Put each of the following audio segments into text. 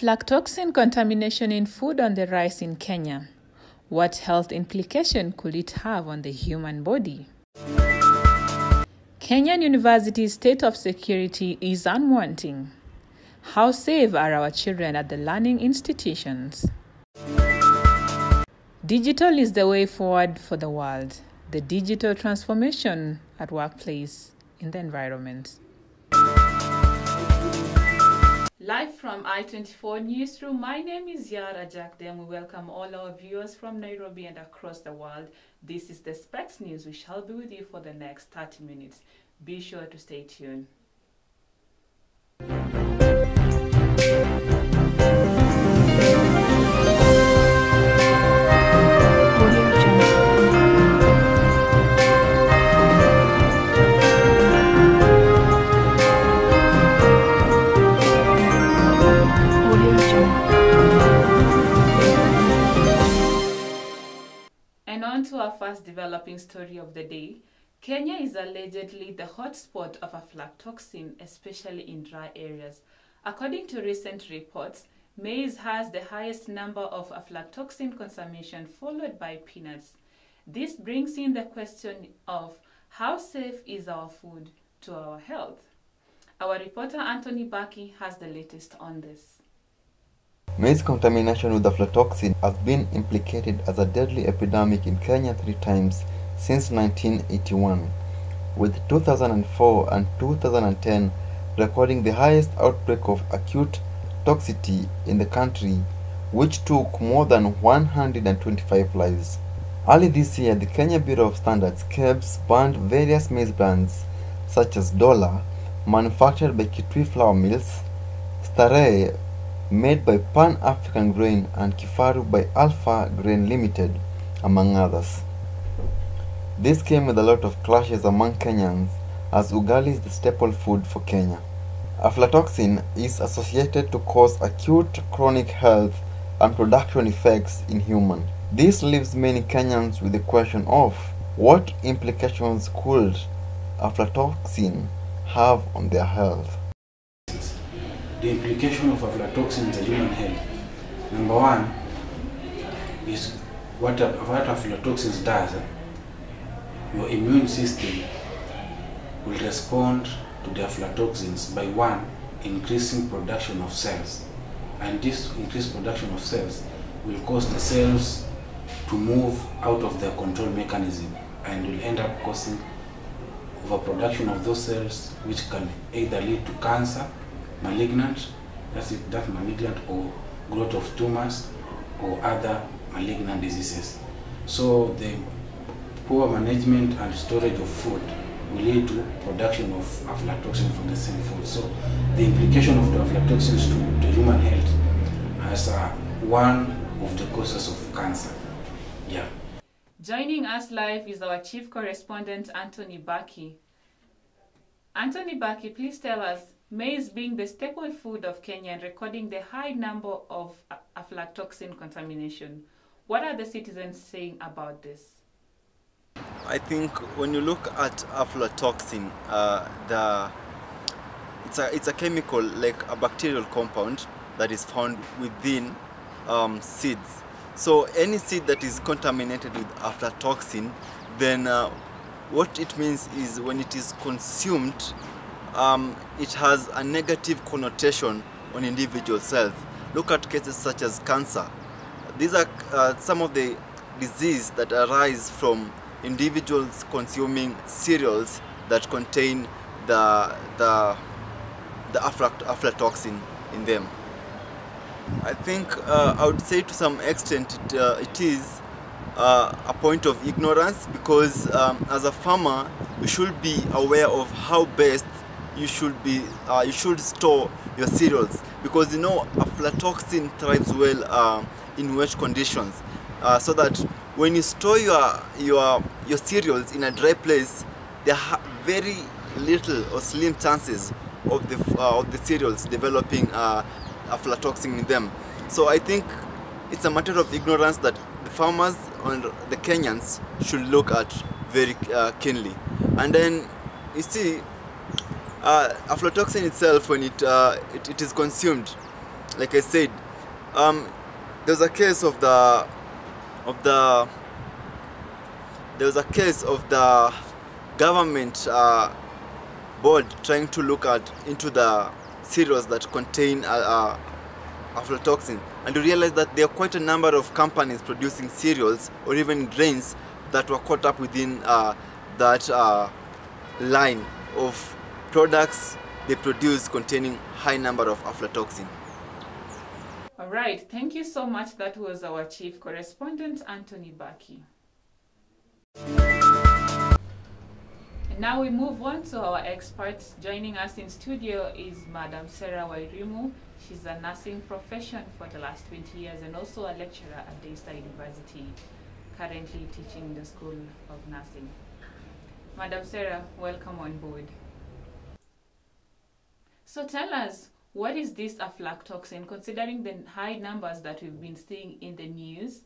Aflatoxin contamination in food on the rise in Kenya. What health implication could it have on the human body? Kenyan University's state of security is unwanting. How safe are our children at the learning institutions? Digital is the way forward for the world. The digital transformation at workplace in the environment. Live from I-24 Newsroom, my name is Yara Jakdem. We welcome all our viewers from Nairobi and across the world. This is the Specs News. We shall be with you for the next 30 minutes. Be sure to stay tuned. And on to our first developing story of the day. Kenya is allegedly the hotspot of aflatoxin, especially in dry areas. According to recent reports, maize has the highest number of aflatoxin consumption, followed by peanuts. This brings in the question of how safe is our food to our health? Our reporter Anthony Baki has the latest on this. Maize contamination with aflatoxin has been implicated as a deadly epidemic in Kenya 3 times since 1981, with 2004 and 2010 recording the highest outbreak of acute toxicity in the country, which took more than 125 lives. Early this year, the Kenya Bureau of Standards (KEBS) banned various maize brands such as Dola, manufactured by Kitui Flour Mills, Starehe, made by Pan-African Grain, and Kifaru by Alpha Grain Limited, among others. This came with a lot of clashes among Kenyans, as ugali is the staple food for Kenya. Aflatoxin is associated to cause acute chronic health and production effects in humans. This leaves many Kenyans with the question of what implications could aflatoxin have on their health. The implication of aflatoxin in the human health. Number one is what aflatoxin does. Your immune system will respond to the aflatoxins by one, increasing production of cells. And this increased production of cells will cause the cells to move out of their control mechanism and will end up causing overproduction of those cells, which can either lead to cancer, malignant, malignant, or growth of tumors or other malignant diseases. So the poor management and storage of food will lead to production of aflatoxin from the same food. So the implication of the aflatoxins to human health as one of the causes of cancer. Yeah. Joining us live is our chief correspondent Anthony Baki. Anthony Baki, please tell us, maize being the staple food of Kenya and recording the high number of aflatoxin contamination, what are the citizens saying about this? I think when you look at aflatoxin, it's a chemical, like a bacterial compound that is found within seeds. So any seed that is contaminated with aflatoxin, then what it means is when it is consumed, it has a negative connotation on individual health. Look at cases such as cancer. These are some of the diseases that arise from individuals consuming cereals that contain the aflatoxin in them. I think I would say to some extent it is a point of ignorance, because as a farmer you should be aware of how best you should store your cereals, because you know aflatoxin thrives well in wet conditions, so that when you store your cereals in a dry place, there are very little or slim chances of the cereals developing aflatoxin in them. So I think it's a matter of ignorance that the farmers and the Kenyans should look at very keenly. And then you see, aflatoxin itself, when it is consumed, like I said, there's a case of the there was a case of the government board trying to look into the cereals that contain aflatoxin, and you realize that there are quite a number of companies producing cereals or even grains that were caught up within that line of products they produce containing high number of aflatoxin. All right, thank you so much. That was our chief correspondent, Anthony Baki. And now we move on to our experts. Joining us in studio is Madam Sarah Wairimu. She's a nursing profession for the last 20 years and also a lecturer at Daystar University, currently teaching in the School of Nursing. Madam Sarah, welcome on board. So tell us, what is this aflatoxin, considering the high numbers that we've been seeing in the news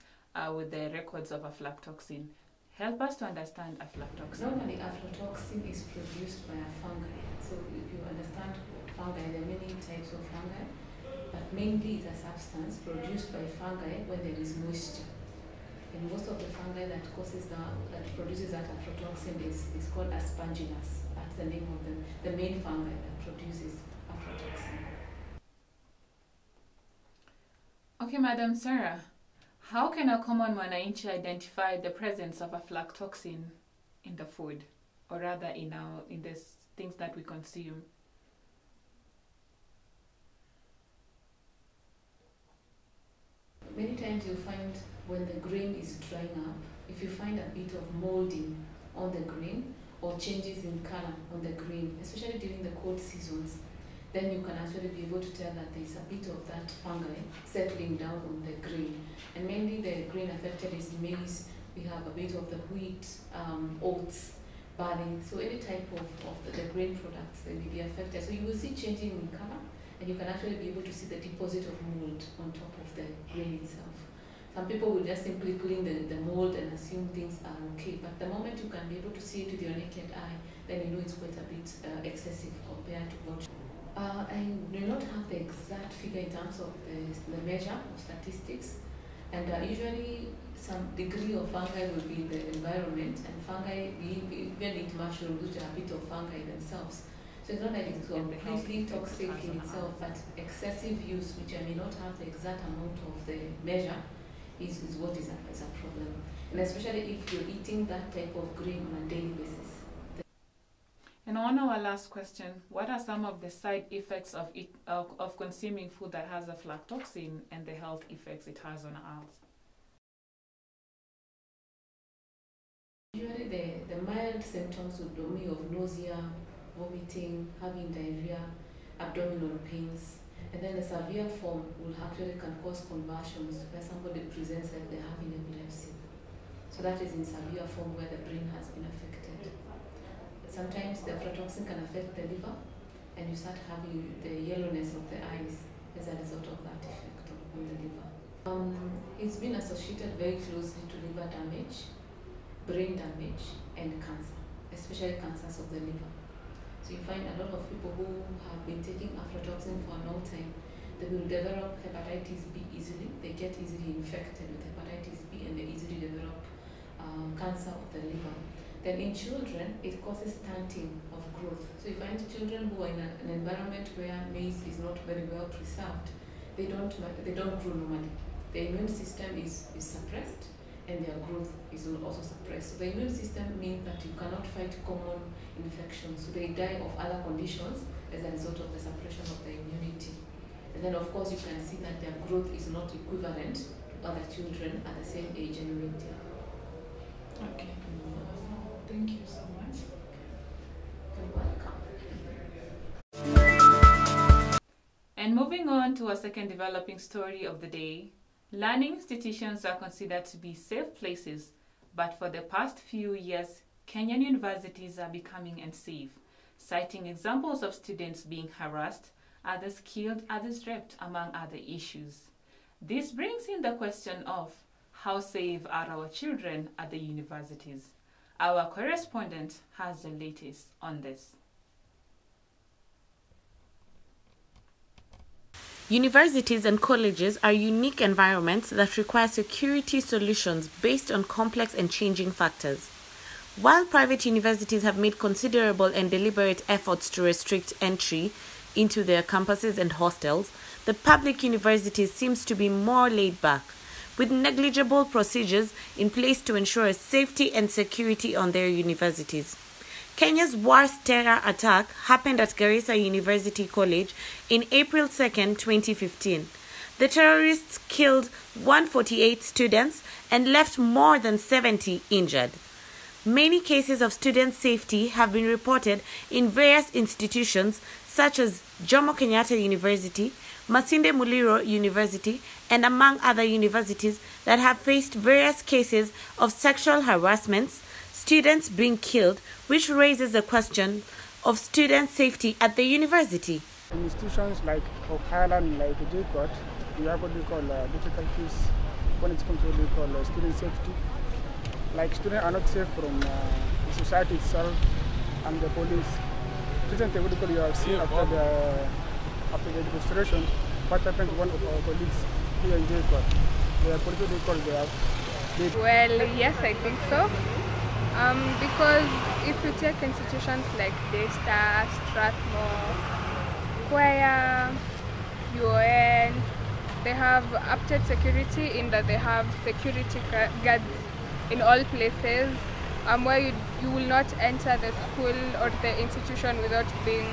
with the records of aflatoxin? Help us to understand aflatoxin. Normally, aflatoxin is produced by a fungi. So if you understand fungi, there are many types of fungi, but mainly it's a substance produced by fungi when there is moisture. And most of the fungi that produces that aflatoxin is called aspergillus. That's the name of the main fungi that produces aflatoxin. Okay, Madam Sarah, how can a common mwananchi identify the presence of aflatoxin in the food, or rather in the things that we consume? Many times you find when the grain is drying up, if you find a bit of molding on the grain or changes in color on the grain, especially during the cold seasons, then you can actually be able to tell that there's a bit of that fungi settling down on the grain. And mainly the grain affected is maize, we have a bit of the wheat, oats, barley. So any type of the grain products, they may be affected. So you will see changing in color, and you can actually be able to see the deposit of mold on top of the grain itself. Some people will just simply clean the mold and assume things are okay, but the moment you can be able to see it with your naked eye, then you know it's quite a bit excessive compared to what. I do not have the exact figure in terms of the measure of statistics, and usually some degree of fungi will be in the environment, and fungi, we even eat mushrooms, which are a bit of fungi themselves. So it's not like it's completely toxic in itself, but excessive use, which I may not have the exact amount of the measure, is what is a problem. And especially if you're eating that type of grain on a daily basis. And on our last question, what are some of the side effects of consuming food that has aflatoxin and the health effects it has on us? Usually the mild symptoms would be of nausea, vomiting, having diarrhea, abdominal pains, and then the severe form will actually can cause convulsions where somebody presents like they're having epilepsy. So that is in severe form where the brain has been affected. Sometimes the aflatoxin can affect the liver, and you start having the yellowness of the eyes as a result of that effect on the liver. It's been associated very closely to liver damage, brain damage, and cancer, especially cancers of the liver. So you find a lot of people who have been taking aflatoxin for a long time, they will develop hepatitis B easily. They get easily infected with hepatitis B, and they easily develop cancer of the liver. Then in children, it causes stunting of growth. So you find children who are in an environment where maize is not very well preserved, they don't grow normally. Their immune system is suppressed, and their growth is also suppressed. So the immune system means that you cannot fight common infections. So they die of other conditions as a result of the suppression of the immunity. And then of course you can see that their growth is not equivalent to other children at the same age and weight. Okay. Thank you so much. You're welcome. And moving on to our second developing story of the day, learning institutions are considered to be safe places, but for the past few years, Kenyan universities are becoming unsafe, citing examples of students being harassed, others killed, others raped, among other issues. This brings in the question of how safe are our children at the universities? Our correspondent has the latest on this. Universities and colleges are unique environments that require security solutions based on complex and changing factors. While private universities have made considerable and deliberate efforts to restrict entry into their campuses and hostels, the public universities seems to be more laid back, with negligible procedures in place to ensure safety and security on their universities. Kenya's worst terror attack happened at Garissa University College in April 2, 2015. The terrorists killed 148 students and left more than 70 injured. Many cases of student safety have been reported in various institutions such as Jomo Kenyatta University, Masinde Muliro University, and among other universities that have faced various cases of sexual harassments, students being killed, which raises the question of student safety at the university. In institutions like of Highland, like JCOT, we have what we call difficulties when it comes to what we call student safety. Like students are not safe from the society itself and the police. Recently, what we call, you have seen after the demonstration, what happened to one of our colleagues here in JCOT. The police, what they call, Well, yes, I think so. Because if you take institutions like Daystar, Strathmore, Kwaya, UN, they have up-to-date security in that they have security guards in all places, where you will not enter the school or the institution without being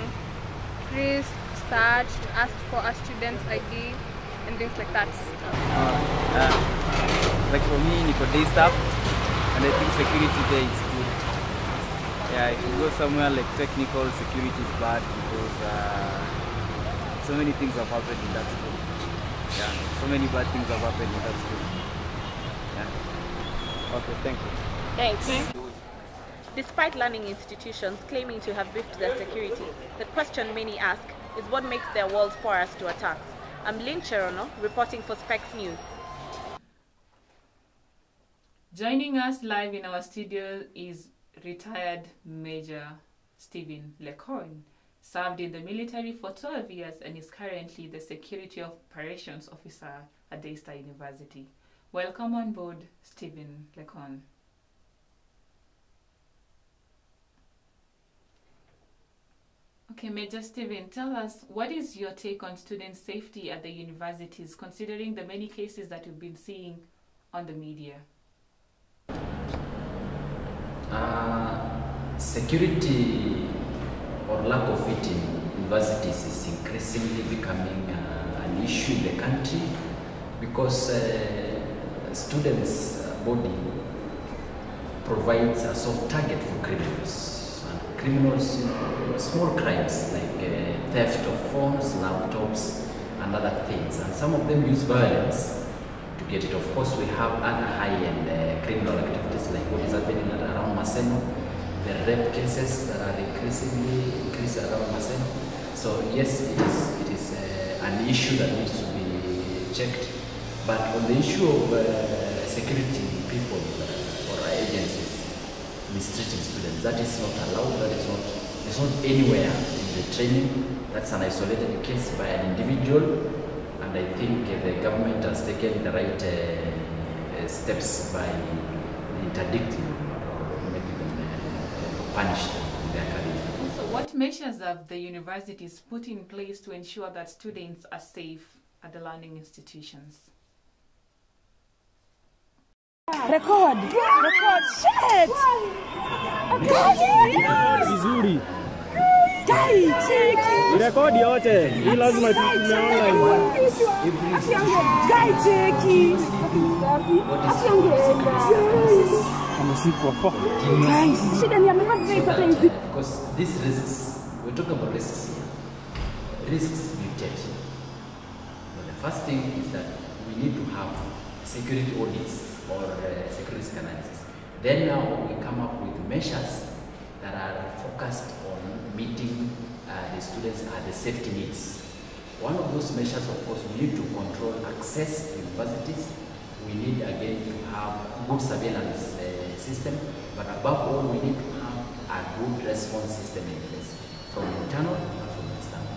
frisked, searched, asked for a student's ID and things like that. Like for me, Nico Daystar, and I think security there is good. Yeah, if you go somewhere like technical, security is bad because so many things have happened in that school. Yeah, so many bad things have happened in that school. Yeah. Okay, thank you. Thanks. Despite learning institutions claiming to have beefed their security, the question many ask is what makes their walls porous to attacks. I'm Lynn Cherono, reporting for Specs News. Joining us live in our studio is retired Major Stephen Lecorn. Served in the military for 12 years and is currently the Security Operations Officer at Daystar University. Welcome on board, Stephen Lecorn. Okay, Major Stephen, tell us, what is your take on student safety at the universities, considering the many cases that you've been seeing on the media? Security or lack of it in universities is increasingly becoming an issue in the country because students' body provides a soft target for criminals. And criminals, small crimes like theft of phones, laptops, and other things. And some of them use violence to get it. Of course, we have other high-end criminal activities like what is happening around Maseno, the rape cases that are increasing around Maseno. So yes, it is an issue that needs to be checked. But on the issue of security people or agencies mistreating students, that is not allowed. That is not. It's not anywhere in the training. That's an isolated case by an individual, and I think the government has taken the right steps by interdicting or making them punished in their career. So what measures have the universities put in place to ensure that students are safe at the learning institutions? Record. Shit. vizuri. Rekodi yote. Hii lazima tutumie online. Because these risks, we talk about risks here. Risks mutate. But the first thing is that we need to have security audits or security risk analysis. Then now we come up with measures that are focused on meeting the students at the safety needs. One of those measures, of course, we need to control access to universities. We need again to have good surveillance system, but above all, we need to have a good response system in place, from internal and from external.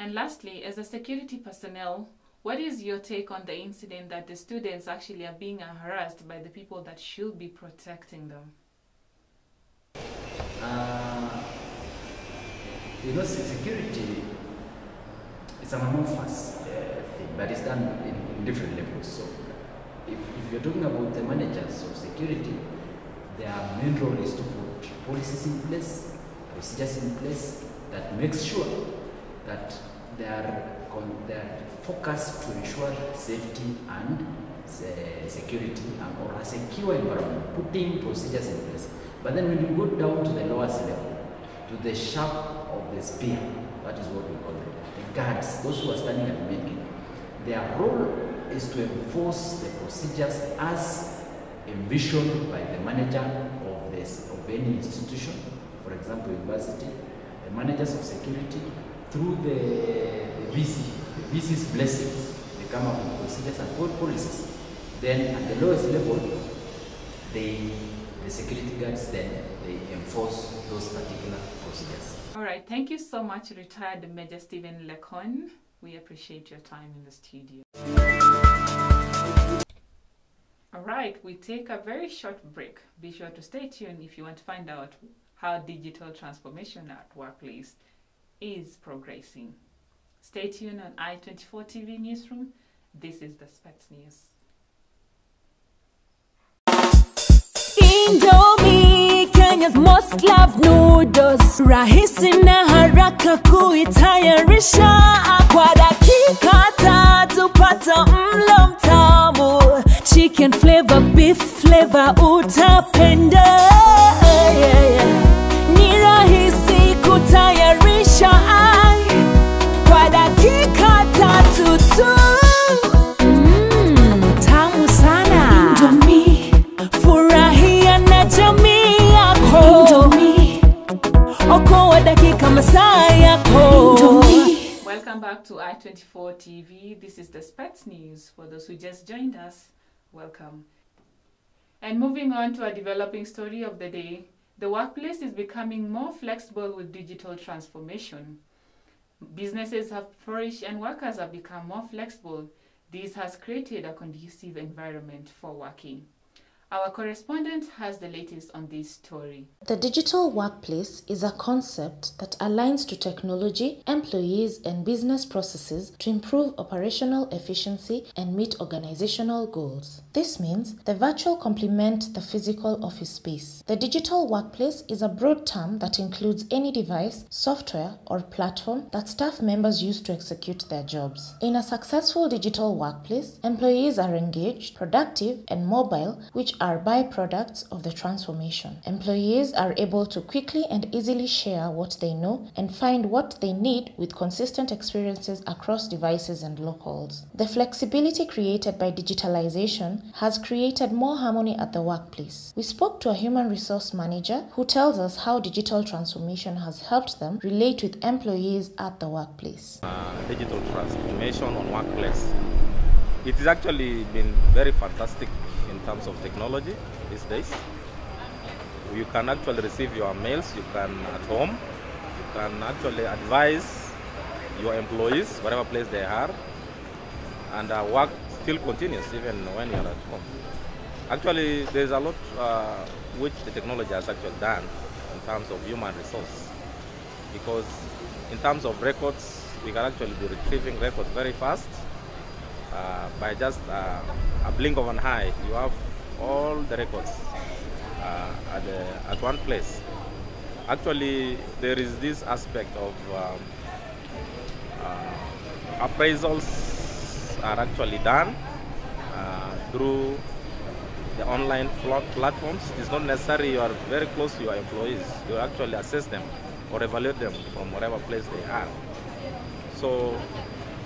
And lastly, as a security personnel, what is your take on the incident that the students actually are being harassed by the people that should be protecting them? Security is an amorphous thing, but it's done in different levels. So, if you're talking about the managers of security, their main role is to put policies in place, procedures in place that makes sure that they are focused to ensure safety and security or a secure environment, putting procedures in place. But then when you go down to the lowest level, to the shaft of the spear, that is what we call them, the guards, those who are standing at the main gate, their role is to enforce the procedures as envisioned by the manager of any institution, for example, university, the managers of security, through the VC's blessings, they come up with procedures and policies. Then at the lowest level, the security guards then they enforce those particular procedures. All right, thank you so much, retired Major Stephen Lecon. We appreciate your time in the studio. All right, we take a very short break. Be sure to stay tuned if you want to find out how digital transformation at workplace is progressing. Stay tuned on I24 TV Newsroom. This is the Spets News. Indomie, Kenya's most loved noodles. Rahisi na haraka kuitayarisha. Kwa dakika tatu pata mlo mtamu. Chicken flavor, beef flavor utapenda. Ni rahisi kutayarisha. Kwa dakika tatu tu. Tamu sana. Indomie, furahia na jamii yako. Indomie, okoa dakika masaa yako. Indomie. Welcome back to I24 TV. This is the Spets News. For those who just joined us, welcome. And moving on to a developing story of the day, the workplace is becoming more flexible with digital transformation. Businesses have flourished and workers have become more flexible. This has created a conducive environment for working. Our correspondent has the latest on this story. The digital workplace is a concept that aligns to technology, employees, and business processes to improve operational efficiency and meet organizational goals. This means the virtual complement the physical office space. The digital workplace is a broad term that includes any device, software, or platform that staff members use to execute their jobs. In a successful digital workplace, employees are engaged, productive, and mobile, which are byproducts of the transformation. Employees are able to quickly and easily share what they know and find what they need with consistent experiences across devices and locales. The flexibility created by digitalization has created more harmony at the workplace. We spoke to a human resource manager who tells us how digital transformation has helped them relate with employees at the workplace. Digital transformation on workplace. It has actually been very fantastic in terms of technology these days. You can actually receive your mails, you can at home, you can actually advise your employees whatever place they are, and work still continues even when you're at home. Actually, there's a lot which the technology has actually done in terms of human resource, because in terms of records, we can actually be retrieving records very fast. By just a blink of an eye, you have all the records at one place. Actually, there is this aspect of appraisals are actually done through the online platforms. It's not necessary you are very close to your employees. You actually assess them or evaluate them from whatever place they are. So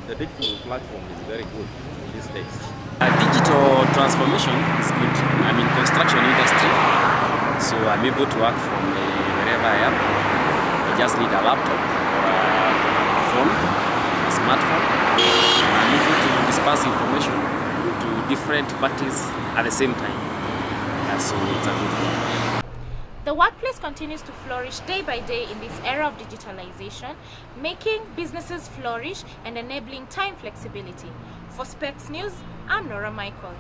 the digital platform is very good these days. Digital transformation is good. I'm in construction industry, so I'm able to work from wherever I am. I just need a laptop or a phone, a smartphone. I'm able to disperse information to different parties at the same time. So it's a good thing. The workplace continues to flourish day by day in this era of digitalization, making businesses flourish and enabling time flexibility. For Specs News, I'm Nora Michael.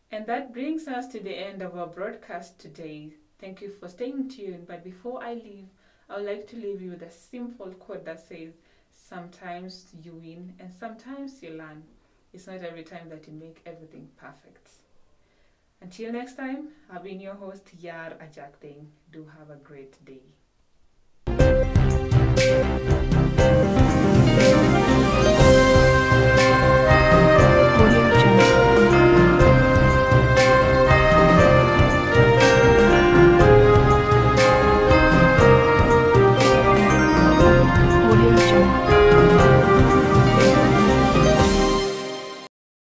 And that brings us to the end of our broadcast today. Thank you for staying tuned. But before I leave, I would like to leave you with a simple quote that says, sometimes you win and sometimes you learn. It's not every time that you make everything perfect. Until next time, I've been your host, Yar Ajakdeng. Do have a great day.